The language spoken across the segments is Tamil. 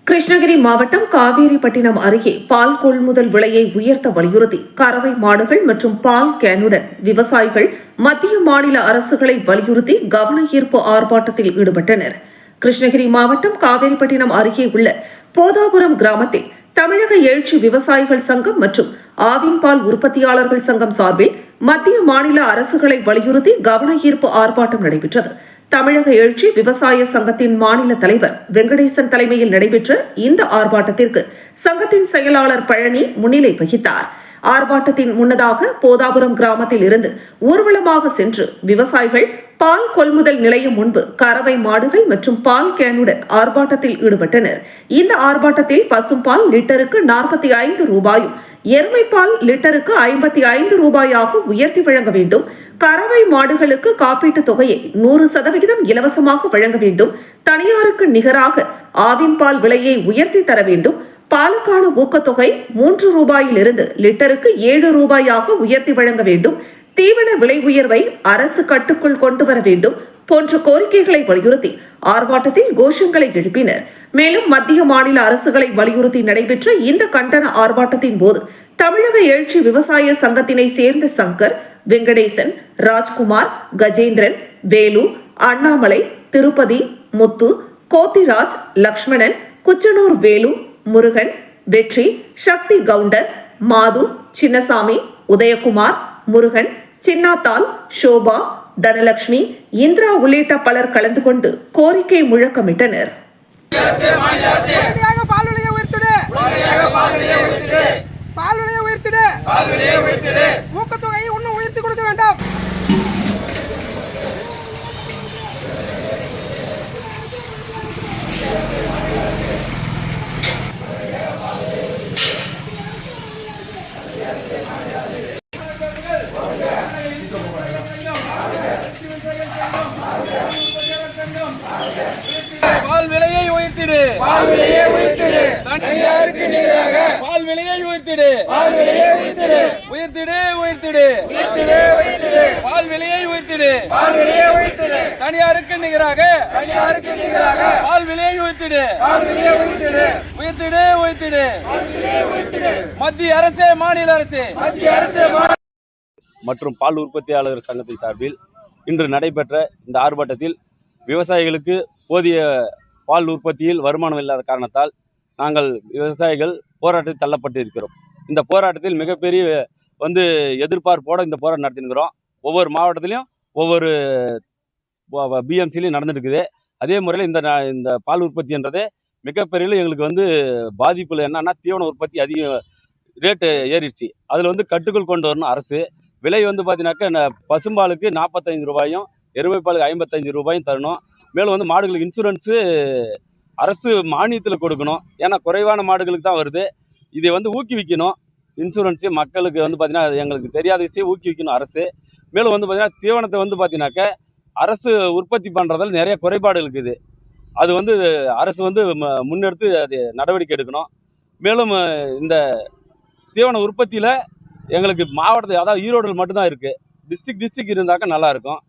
கிருஷ்ணகிரி மாவட்டம் காவேரிப்பட்டினம் அருகே பால் கொள்முதல் விலையை உயர்த்த வலியுறுத்தி கறவை மாடுகள் மற்றும் பால் கேனுடன் விவசாயிகள் மத்திய மாநில அரசுகளை வலியுறுத்தி கவன ஈர்ப்பு ஆர்ப்பாட்டத்தில் ஈடுபட்டனர். கிருஷ்ணகிரி மாவட்டம் காவேரிப்பட்டினம் அருகே உள்ள போதாபுரம் கிராமத்தில் தமிழக எழுச்சி விவசாயிகள் சங்கம் மற்றும் ஆவின் பால் உற்பத்தியாளர்கள் சங்கம் சார்பில் மத்திய மாநில அரசுகளை வலியுறுத்தி கவன ஈர்ப்பு ஆர்ப்பாட்டம் நடைபெற்றது. தமிழக எழுச்சி விவசாய சங்கத்தின் மாநில தலைவர் வெங்கடேசன் தலைமையில் நடைபெற்ற இந்த ஆர்ப்பாட்டத்திற்கு சங்கத்தின் செயலாளர் பழனி முன்னிலை வகித்தார். ஆர்ப்பாட்டத்தின் முன்னதாக போதாபுரம் கிராமத்தில் இருந்து ஊர்வலமாக சென்று விவசாயிகள் பால் கொள்முதல் நிலையம் முன்பு கறவை மாடுகள் மற்றும் பால் கேனுடன் ஆர்ப்பாட்டத்தில் ஈடுபட்டனர். இந்த ஆர்ப்பாட்டத்தில் பசும்பால் லிட்டருக்கு 45 ரூபாயும், எருமைப்பால் லிட்டருக்கு 55 ரூபாயாக உயர்த்தி வழங்க வேண்டும், கறவை மாடுகளுக்கு காப்பீட்டுத் தொகையை 100% இலவசமாக வழங்க வேண்டும், தனியாருக்கு நிகராக ஆவின் பால் விலையை உயர்த்தி தர வேண்டும், பாலுக்கான ஊக்கத்தொகை 3 ரூபாயிலிருந்து லிட்டருக்கு 7 ரூபாயாக உயர்த்தி வழங்க வேண்டும், தீவன விலை உயர்வை அரசு கட்டுக்குள் கொண்டு வர வேண்டும் போன்ற கோரிக்கைகளை வலியுறுத்தி ஆர்ப்பாட்டத்தில் கோஷங்களை எழுப்பினர். மேலும் மத்திய மாநில அரசுகளை வலியுறுத்தி நடைபெற்ற இந்த கண்டன ஆர்ப்பாட்டத்தின் போது தமிழக எழுச்சி விவசாய சங்கத்தினை சேர்ந்த சங்கர், வெங்கடேசன், ராஜ்குமார், கஜேந்திரன், வேலு, அண்ணாமலை, திருப்பதி, முத்து, கோத்திராஜ், லக்ஷ்மணன், குச்சனூர் வேலு, முருகன், வெற்றி, சக்தி கவுண்டர், மாது, சின்னசாமி, உதயகுமார், முருகன், சின்னாத்தால், சோபா, தனலட்சுமி, இந்திரா உள்ளிட்ட பலர் கலந்து கொண்டு கோரிக்கை முழக்கமிட்டனர். ஊக்கத்தொகையை இன்னும் உயர்த்தி கொடுக்க வேண்டாம். பால் விலையை உயர்த்திடு, பால் விலையை உயர்த்திடு, தனியாருக்கு நிகராக பால் விலையை உயர்த்திடு, பால் விலையை உயர்த்திடு, உயர்த்திடு, உயர்த்திடு, உயர்த்திடு, உயர்த்திடு, பால் விலையை உயர்த்திடு, பால் விலையை உயர்த்திடு, தனியாருக்கு நிகராக தனியாருக்கு நிகராக பால் விலையை உயர்த்திடு, பால் விலையை உயர்த்திடு, உயர்த்திடு, உயர்த்திடு, பால் விலையை உயர்த்திடு. மத்திய அரசே, மாநில அரசே, மத்திய அரசு மற்றும் பால் உற்பத்தியாளர் சங்கத்தின் சார்பில் இன்று நடைபெற்ற இந்த ஆர்ப்பாட்டத்தில் விவசாயிகளுக்கு போதிய பால் உற்பத்தியில் வருமானம் இல்லாத காரணத்தால் நாங்கள் விவசாயிகள் போராட்டத்தில் தள்ளப்பட்டு இருக்கிறோம். இந்த போராட்டத்தில் மிகப்பெரிய எதிர்பார்ப்போடு இந்த போராட்டம் நடத்திருக்கிறோம். ஒவ்வொரு மாவட்டத்திலையும் ஒவ்வொரு பிஎம்சிலையும் நடந்துருக்குது. அதே முறையில் இந்த பால் உற்பத்தின்றது மிகப்பெரிய எங்களுக்கு பாதிப்புல என்னன்னா, தீவன உற்பத்தி அதிக ரேட்டு ஏறிடுச்சு. அதில் கட்டுக்குள் கொண்டு வரணும் அரசு. விலை பார்த்தீங்கன்னாக்கா பசும்பாலுக்கு 45 ரூபாயும், எருமைப்பாலுக்கு 55 ரூபாயும் தரணும். மேலும் மாடுகளுக்கு இன்சூரன்ஸு அரசு மானியத்தில் கொடுக்கணும். ஏன்னா குறைவான மாடுகளுக்கு தான் வருது. இதை ஊக்குவிக்கணும். இன்சூரன்ஸு மக்களுக்கு பார்த்தீங்கன்னா எங்களுக்கு தெரியாத விஷயம் ஊக்குவிக்கணும் அரசு. மேலும் பார்த்தீங்கன்னா தீவனத்தை பார்த்தீங்கன்னாக்கா அரசு உற்பத்தி பண்ணுறதில் நிறைய குறைபாடு இருக்குது. அது அரசு முன்னெடுத்து அது நடவடிக்கை எடுக்கணும். மேலும் இந்த தீவன உற்பத்தியில் எங்களுக்கு மாவட்டத்தில், அதாவது ஈரோடு மட்டும்தான் இருக்குது. டிஸ்ட்ரிக்ட் இருந்தாக்கா நல்லாயிருக்கும்.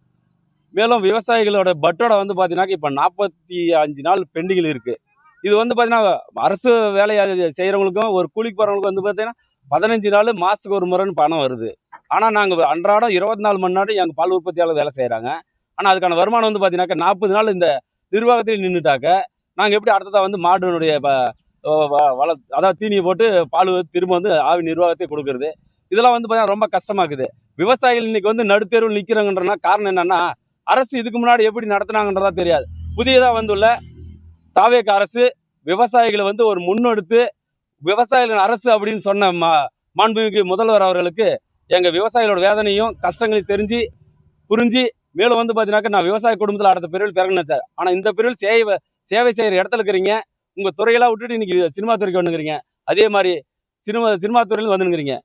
மேலும் விவசாயிகளோட பட்டோட பார்த்தீங்கன்னாக்கா இப்போ 45 நாள் பெண்டிங்கில் இருக்குது. இது பார்த்தீங்கன்னா அரசு வேலையை செய்கிறவங்களுக்கும் ஒரு கூலிக்கு போகிறவங்களுக்கும் பார்த்தீங்கன்னா 15 நாள் மாதத்துக்கு ஒரு முறைன்னு பணம் வருது. ஆனால் நாங்கள் அன்றாடம் 24 மணி நேரம் எங்கள் பால் உற்பத்தியாளர் வேலை செய்கிறாங்க. ஆனால் அதுக்கான வருமானம் பார்த்தீங்கன்னாக்கா 40 நாள் இந்த நிர்வாகத்தில் நின்றுட்டாக்க நாங்கள் எப்படி அடுத்ததாக மாடுனுடைய அதாவது தீனியை போட்டு பால் திரும்ப ஆவி நிர்வாகத்தை கொடுக்கறது. இதெல்லாம் பார்த்தீங்கன்னா ரொம்ப கஷ்டமாக்குது. விவசாயிகள் இன்னைக்கு நடுத்தேர்வில் நிற்கிறாங்கன்றனா காரணம் என்னன்னா, அரசு இதுக்கு முன்னாடி எப்படி நடத்தினாங்கன்றதா தெரியாது. புதியதாக வந்துள்ள தாவேக அரசு விவசாயிகளை ஒரு முன்னெடுத்து விவசாயிகளின் அரசு அப்படின்னு சொன்ன மாண்புமிகு முதல்வர் அவர்களுக்கு எங்கள் விவசாயிகளோட வேதனையும் கஷ்டங்களையும் தெரிஞ்சு புரிஞ்சு, மேலும் பார்த்தீங்கன்னாக்கா நான் விவசாய குடும்பத்தில் அடுத்த பிரிவில் பிறகு நினைச்சேன். ஆனால் இந்த பிரிவில் சேவை செய்கிற இடத்துல இருக்கிறீங்க. உங்கள் துறையெல்லாம் விட்டுட்டு இன்னைக்கு சினிமா துறைக்கு வந்துங்கிறீங்க. அதே மாதிரி சினிமா துறையில் வந்துங்கிறீங்க.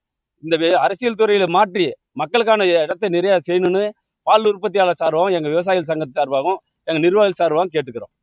இந்த அரசியல் துறையில் மாற்றி மக்களுக்கான இடத்தை நிறைய செய்யணும்னு பால் உற்பத்தியாளர் சார்பாகவும், எங்கள் விவசாயிகள் சங்கத்து சார்பாகவும், எங்கள் நிர்வாகிகள் சார்பாகவும் கேட்டுக்கிறோம்.